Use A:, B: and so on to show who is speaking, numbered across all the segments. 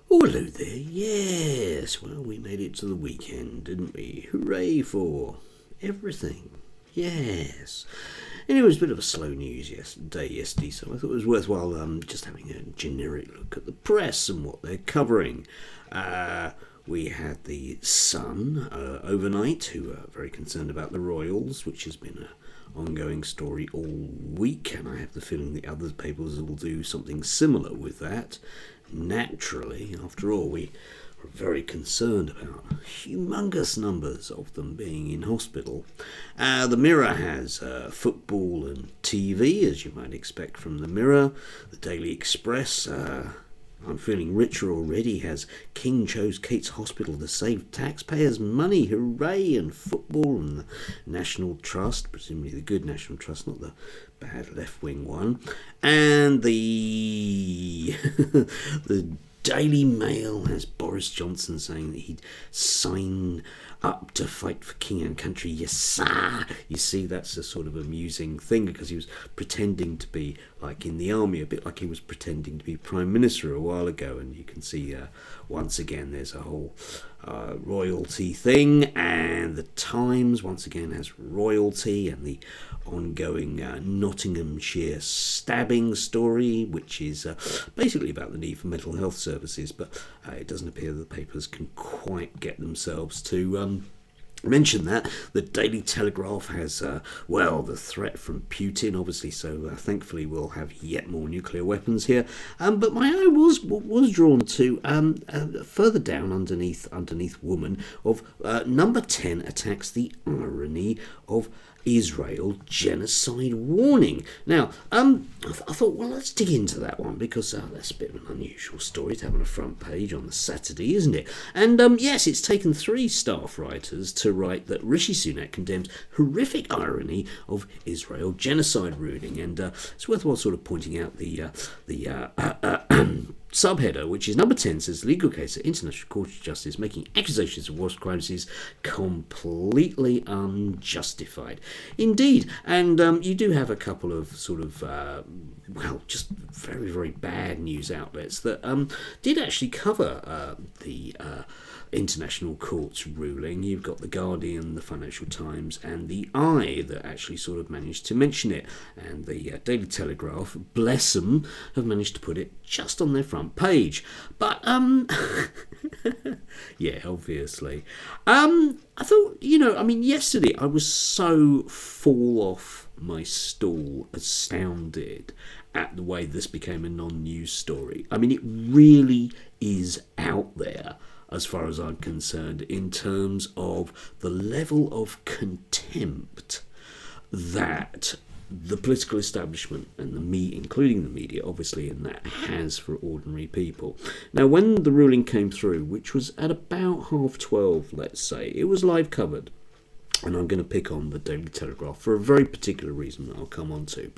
A: Oh, hello there. Yes, well, we made it to the weekend, didn't we? Hooray for everything. Yes. And it was a bit of a slow news day yesterday, so I thought it was worthwhile just having a generic look at the press and what they're covering. We had the Sun overnight, who are very concerned about the Royals, which has been an ongoing story all week, and I have the feeling the other papers will do something similar with that. Naturally, after all, we are very concerned about humongous numbers of them being in hospital. The Mirror has football and TV, as you might expect from the Mirror. The Daily Express, I'm feeling richer already, has King chose Kate's hospital to save taxpayers' money, hooray, and football and the National Trust, presumably the good National Trust, not the bad left-wing one, and the the Daily Mail has Boris Johnson saying that he'd sign up to fight for king and country. Yes, sir. You see, that's a sort of amusing thing because he was pretending to be like in the army, a bit like he was pretending to be prime minister a while ago. And you can see once again there's a whole royalty thing, and the Times once again has royalty and the ongoing Nottinghamshire stabbing story, which is basically about the need for mental health services, but it doesn't appear that the papers can quite get themselves to mention that. The Daily Telegraph has, the threat from Putin, obviously, so thankfully we'll have yet more nuclear weapons here. But my eye was drawn to further down underneath woman of number 10 attacks the irony of Israel genocide warning. Now, I thought, well, let's dig into that one because that's a bit of an unusual story to have on a front page on the Saturday, isn't it? And yes, it's taken 3 staff writers to write that Rishi Sunak condemns horrific irony of Israel genocide ruling, and it's worthwhile sort of pointing out the subheader, which is number 10, says legal case at International Court of Justice making accusations of war crimes is completely unjustified. Indeed, and you do have a couple of sort of, just very, very bad news outlets that did actually cover the International Court's ruling. You've got The Guardian, The Financial Times, and The Eye that actually sort of managed to mention it. And the Daily Telegraph, bless them, have managed to put it just on their front page. But, yeah, obviously. I thought, yesterday I was so fall off my stool, astounded at the way this became a non-news story. I mean, it really is out there, as far as I'm concerned, in terms of the level of contempt that the political establishment and including the media, obviously, in that has for ordinary people. Now, when the ruling came through, which was at about 12:30, let's say, it was live covered. And I'm going to pick on the Daily Telegraph for a very particular reason that I'll come on to.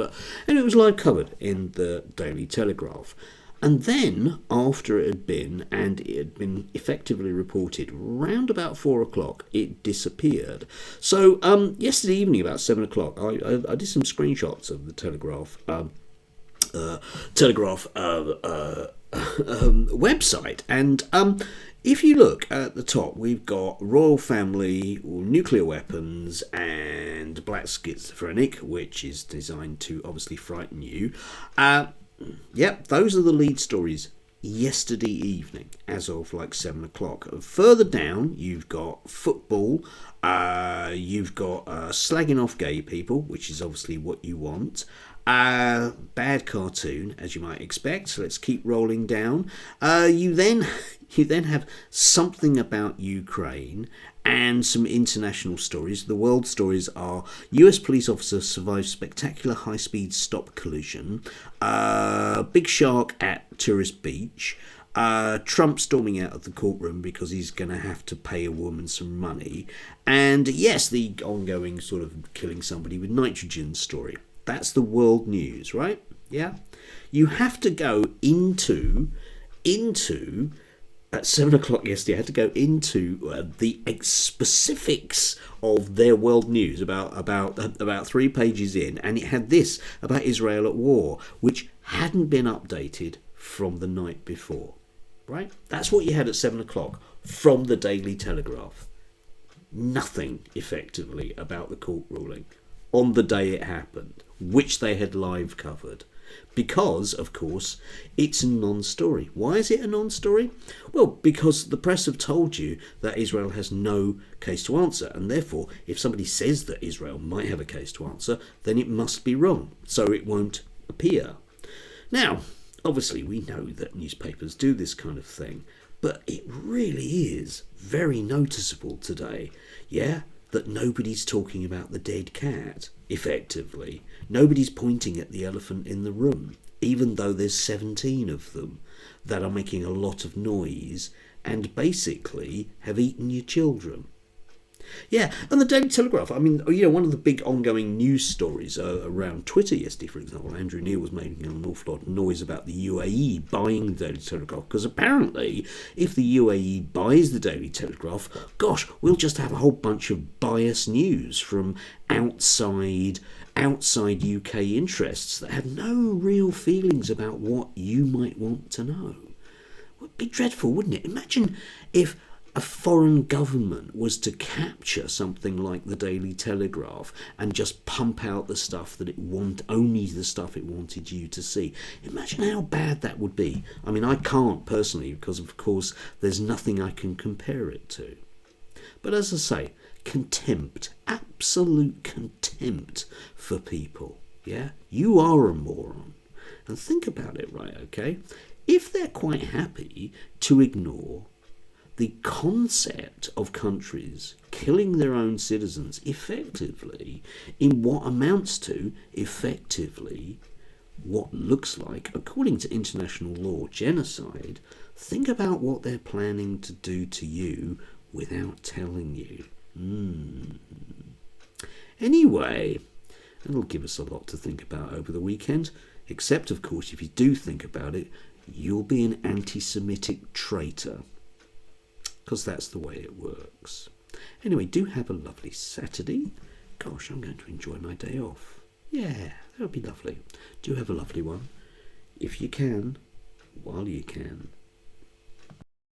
A: And it was live covered in the Daily Telegraph. And then, after it had been effectively reported, round about 4 o'clock, it disappeared. So, yesterday evening, about 7 o'clock, I did some screenshots of the Telegraph website. And if you look at the top, we've got royal family, nuclear weapons, and black schizophrenic, which is designed to obviously frighten you. Yep, those are the lead stories yesterday evening, as of like 7 o'clock. Further down, you've got football, you've got slagging off gay people, which is obviously what you want. Bad cartoon, as you might expect, so let's keep rolling down. You then have something about Ukraine and some international stories. The world stories are US police officer survives spectacular high-speed stop collision, big shark at tourist beach, Trump storming out of the courtroom because he's going to have to pay a woman some money, and yes, the ongoing sort of killing somebody with nitrogen story. That's the world news, right? Yeah. You have to go into at 7 o'clock yesterday, I had to go into the specifics of their world news about 3 pages in, and it had this about Israel at war, which hadn't been updated from the night before. right? That's what you had at 7 o'clock from the Daily Telegraph. Nothing, effectively, about the court ruling on the day it happened, which they had live covered. Because, of course, it's a non-story. Why is it a non-story? Well, because the press have told you that Israel has no case to answer, and therefore, if somebody says that Israel might have a case to answer, then it must be wrong, so it won't appear. Now, obviously, we know that newspapers do this kind of thing, but it really is very noticeable today, that nobody's talking about the dead cat, effectively. Nobody's pointing at the elephant in the room, even though there's 17 of them that are making a lot of noise and basically have eaten your children. Yeah, and the Daily Telegraph, I mean, one of the big ongoing news stories around Twitter yesterday, for example, Andrew Neil was making an awful lot of noise about the UAE buying the Daily Telegraph, because apparently if the UAE buys the Daily Telegraph, gosh, we'll just have a whole bunch of biased news from outside UK interests that have no real feelings about what you might want to know. It would be dreadful, wouldn't it? Imagine if a foreign government was to capture something like the Daily Telegraph and just pump out the stuff that it only the stuff it wanted you to see. Imagine how bad that would be. I mean, I can't personally, because of course there's nothing I can compare it to. But as I say, contempt, absolute contempt for people. Yeah, you are a moron. And think about it, right? Okay, if they're quite happy to ignore the concept of countries killing their own citizens effectively in what amounts to effectively what looks like, according to international law, genocide, think about what they're planning to do to you without telling you. Anyway, it'll give us a lot to think about over the weekend, except, of course, if you do think about it, you'll be an anti-Semitic traitor, because that's the way it works. Anyway, do have a lovely Saturday. Gosh, I'm going to enjoy my day off. Yeah, that'll be lovely. Do have a lovely one. If you can, while you can,